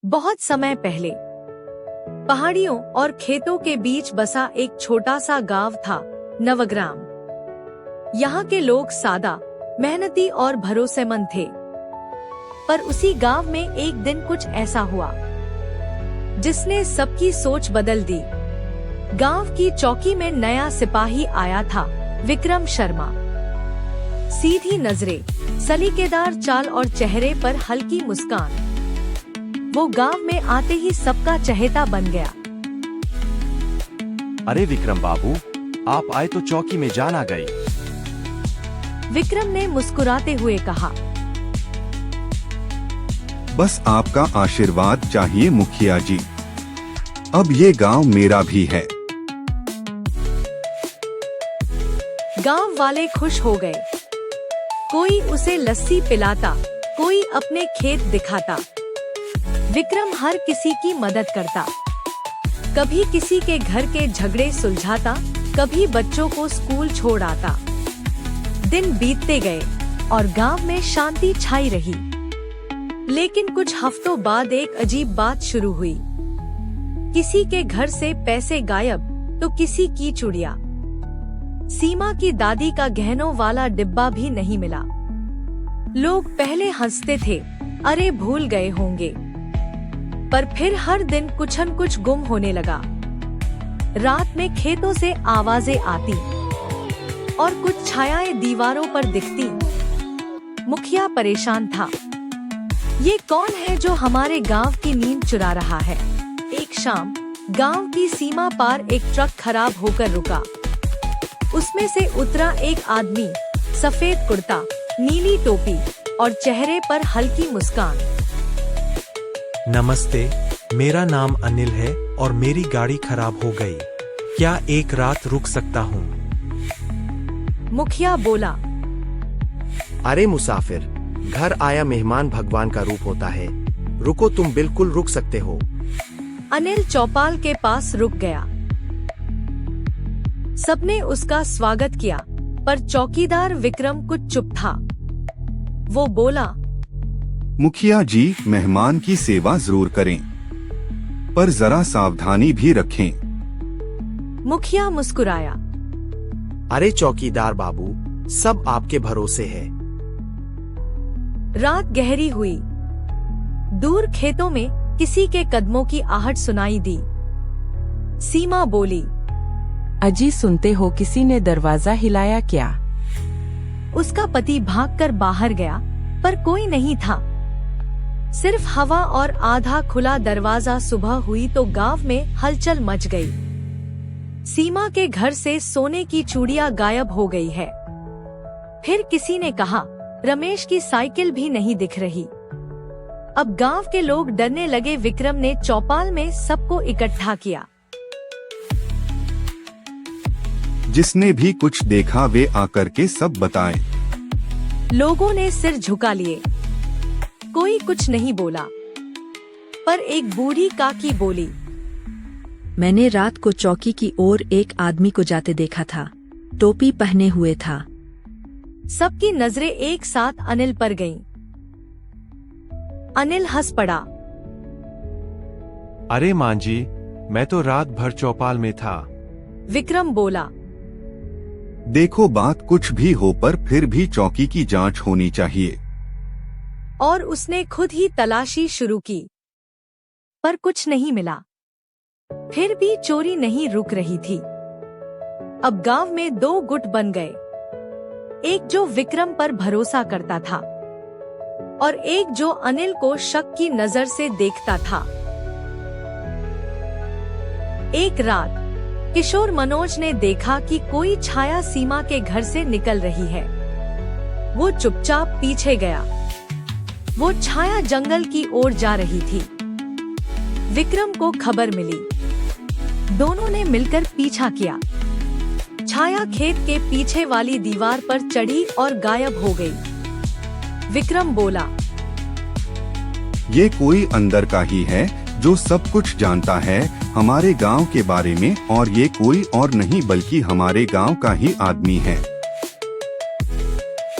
बहुत समय पहले पहाड़ियों और खेतों के बीच बसा एक छोटा सा गांव था, नवग्राम। यहाँ के लोग सादा, मेहनती और भरोसेमंद थे। पर उसी गांव में एक दिन कुछ ऐसा हुआ जिसने सबकी सोच बदल दी। गांव की चौकी में नया सिपाही आया था, विक्रम शर्मा। सीधी नजरें, सलीकेदार चाल और चेहरे पर हल्की मुस्कान। वो गांव में आते ही सबका चहेता बन गया। अरे विक्रम बाबू, आप आए तो चौकी में जान आ गई। विक्रम ने मुस्कुराते हुए कहा, बस आपका आशीर्वाद चाहिए मुखिया जी। अब ये गांव मेरा भी है। गांव वाले खुश हो गए। कोई उसे लस्सी पिलाता, कोई अपने खेत दिखाता। विक्रम हर किसी की मदद करता। कभी किसी के घर के झगड़े सुलझाता, कभी बच्चों को स्कूल छोड़ आता। दिन बीतते गए और गांव में शांति छाई रही। लेकिन कुछ हफ्तों बाद एक अजीब बात शुरू हुई। किसी के घर से पैसे गायब तो किसी की चूड़ियां। सीमा की दादी का गहनों वाला डिब्बा भी नहीं मिला। लोग पहले हंसते थे, अरे भूल गए होंगे। पर फिर हर दिन कुछ न कुछ गुम होने लगा। रात में खेतों से आवाजें आती और कुछ छायाएं दीवारों पर दिखती। मुखिया परेशान था। ये कौन है जो हमारे गांव की नींद चुरा रहा है? एक शाम गांव की सीमा पार एक ट्रक खराब होकर रुका। उसमें से उतरा एक आदमी, सफेद कुर्ता, नीली टोपी और चेहरे पर हल्की मुस्कान। नमस्ते, मेरा नाम अनिल है और मेरी गाड़ी खराब हो गई। क्या एक रात रुक सकता हूँ? मुखिया बोला, अरे मुसाफिर, घर आया मेहमान भगवान का रूप होता है। रुको, तुम बिल्कुल रुक सकते हो। अनिल चौपाल के पास रुक गया। सबने उसका स्वागत किया, पर चौकीदार विक्रम कुछ चुप था। वो बोला, मुखिया जी, मेहमान की सेवा जरूर करें, पर जरा सावधानी भी रखें। मुखिया मुस्कुराया, अरे चौकीदार बाबू, सब आपके भरोसे है। रात गहरी हुई। दूर खेतों में किसी के कदमों की आहट सुनाई दी। सीमा बोली, अजी सुनते हो, किसी ने दरवाजा हिलाया क्या? उसका पति भागकर बाहर गया, पर कोई नहीं था। सिर्फ हवा और आधा खुला दरवाजा। सुबह हुई तो गांव में हलचल मच गई। सीमा के घर से सोने की चूड़ियां गायब हो गई है। फिर किसी ने कहा, रमेश की साइकिल भी नहीं दिख रही। अब गांव के लोग डरने लगे। विक्रम ने चौपाल में सबको इकट्ठा किया। जिसने भी कुछ देखा वे आकर के सब बताएं। लोगों ने सिर झुका लिए। कोई कुछ नहीं बोला, पर एक बूढ़ी काकी बोली, मैंने रात को चौकी की ओर एक आदमी को जाते देखा था। टोपी पहने हुए था। सबकी नजरें एक साथ अनिल पर गईं। अनिल हंस पड़ा। अरे मां जी, मैं तो रात भर चौपाल में था। विक्रम बोला, देखो, बात कुछ भी हो पर फिर भी चौकी की जांच होनी चाहिए। और उसने खुद ही तलाशी शुरू की, पर कुछ नहीं मिला। फिर भी चोरी नहीं रुक रही थी। अब गांव में दो गुट बन गए। एक जो विक्रम पर भरोसा करता था और एक जो अनिल को शक की नजर से देखता था। एक रात किशोर मनोज ने देखा कि कोई छाया सीमा के घर से निकल रही है। वो चुपचाप पीछे गया। वो छाया जंगल की ओर जा रही थी। विक्रम को खबर मिली। दोनों ने मिलकर पीछा किया। छाया खेत के पीछे वाली दीवार पर चढ़ी और गायब हो गई। विक्रम बोला, ये कोई अंदर का ही है जो सब कुछ जानता है हमारे गांव के बारे में, और ये कोई और नहीं बल्कि हमारे गांव का ही आदमी है।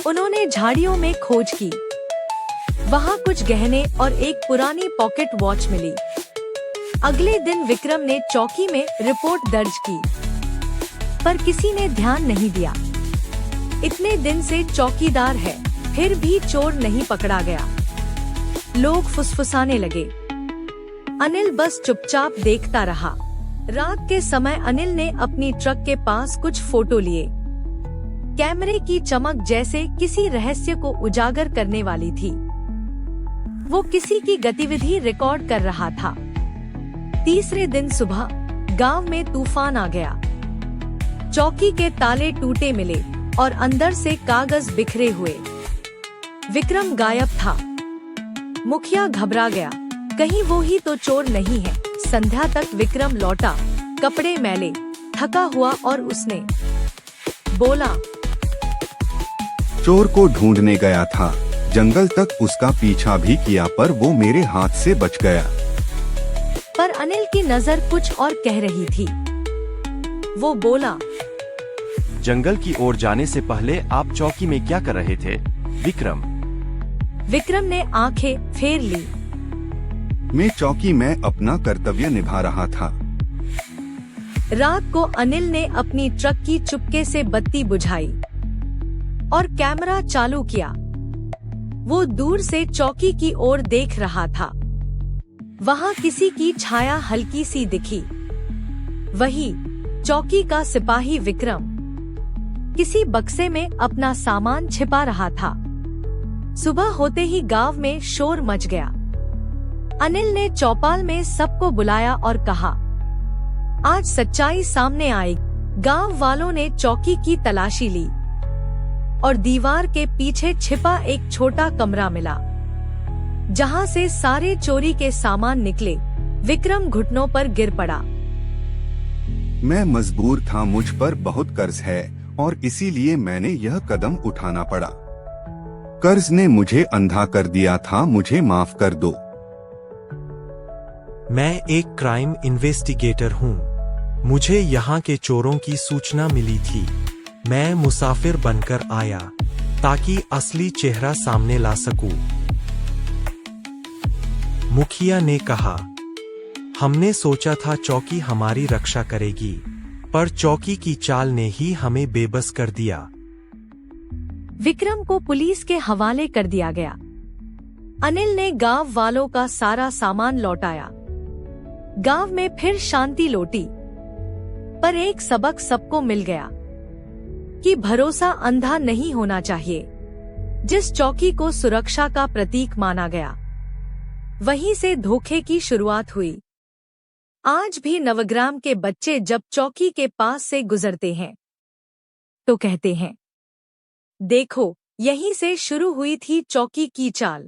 उन्होंने झाड़ियों में खोज की, वहाँ कुछ गहने और एक पुरानी पॉकेट वॉच मिली। अगले दिन विक्रम ने चौकी में रिपोर्ट दर्ज की, पर किसी ने ध्यान नहीं दिया। इतने दिन से चौकीदार है, फिर भी चोर नहीं पकड़ा गया। लोग फुसफुसाने लगे। अनिल बस चुपचाप देखता रहा। रात के समय अनिल ने अपनी ट्रक के पास कुछ फोटो लिए। कैमरे की चमक जैसे किसी रहस्य को उजागर करने वाली थी। वो किसी की गतिविधि रिकॉर्ड कर रहा था। तीसरे दिन सुबह गांव में तूफान आ गया। चौकी के ताले टूटे मिले और अंदर से कागज बिखरे हुए। विक्रम गायब था। मुखिया घबरा गया, कहीं वो ही तो चोर नहीं है। संध्या तक विक्रम लौटा, कपड़े मैले, थका हुआ, और उसने बोला, चोर को ढूंढने गया था, जंगल तक उसका पीछा भी किया, पर वो मेरे हाथ से बच गया। पर अनिल की नजर कुछ और कह रही थी। वो बोला, जंगल की ओर जाने से पहले आप चौकी में क्या कर रहे थे, विक्रम? विक्रम ने आंखें फेर ली। मैं चौकी में अपना कर्तव्य निभा रहा था। रात को अनिल ने अपनी ट्रक की चुपके से बत्ती बुझाई और कैमरा चालू किया। वो दूर से चौकी की ओर देख रहा था। वहाँ किसी की छाया हल्की सी दिखी। वही चौकी का सिपाही विक्रम किसी बक्से में अपना सामान छिपा रहा था। सुबह होते ही गांव में शोर मच गया। अनिल ने चौपाल में सबको बुलाया और कहा, आज सच्चाई सामने आएगी। गांव वालों ने चौकी की तलाशी ली और दीवार के पीछे छिपा एक छोटा कमरा मिला, जहां से सारे चोरी के सामान निकले। विक्रम घुटनों पर गिर पड़ा। मैं मजबूर था, मुझ पर बहुत कर्ज है और इसीलिए मैंने यह कदम उठाना पड़ा। कर्ज ने मुझे अंधा कर दिया था, मुझे माफ कर दो। मैं एक क्राइम इन्वेस्टिगेटर हूँ। मुझे यहाँ के चोरों की सूचना मिली थी। मैं मुसाफिर बनकर आया ताकि असली चेहरा सामने ला सकूं। मुखिया ने कहा, हमने सोचा था चौकी हमारी रक्षा करेगी, पर चौकी की चाल ने ही हमें बेबस कर दिया। विक्रम को पुलिस के हवाले कर दिया गया। अनिल ने गांव वालों का सारा सामान लौटाया। गांव में फिर शांति लौटी, पर एक सबक सबको मिल गया कि भरोसा अंधा नहीं होना चाहिए। जिस चौकी को सुरक्षा का प्रतीक माना गया, वहीं से धोखे की शुरुआत हुई। आज भी नवग्राम के बच्चे जब चौकी के पास से गुजरते हैं तो कहते हैं, देखो, यहीं से शुरू हुई थी चौकी की चाल।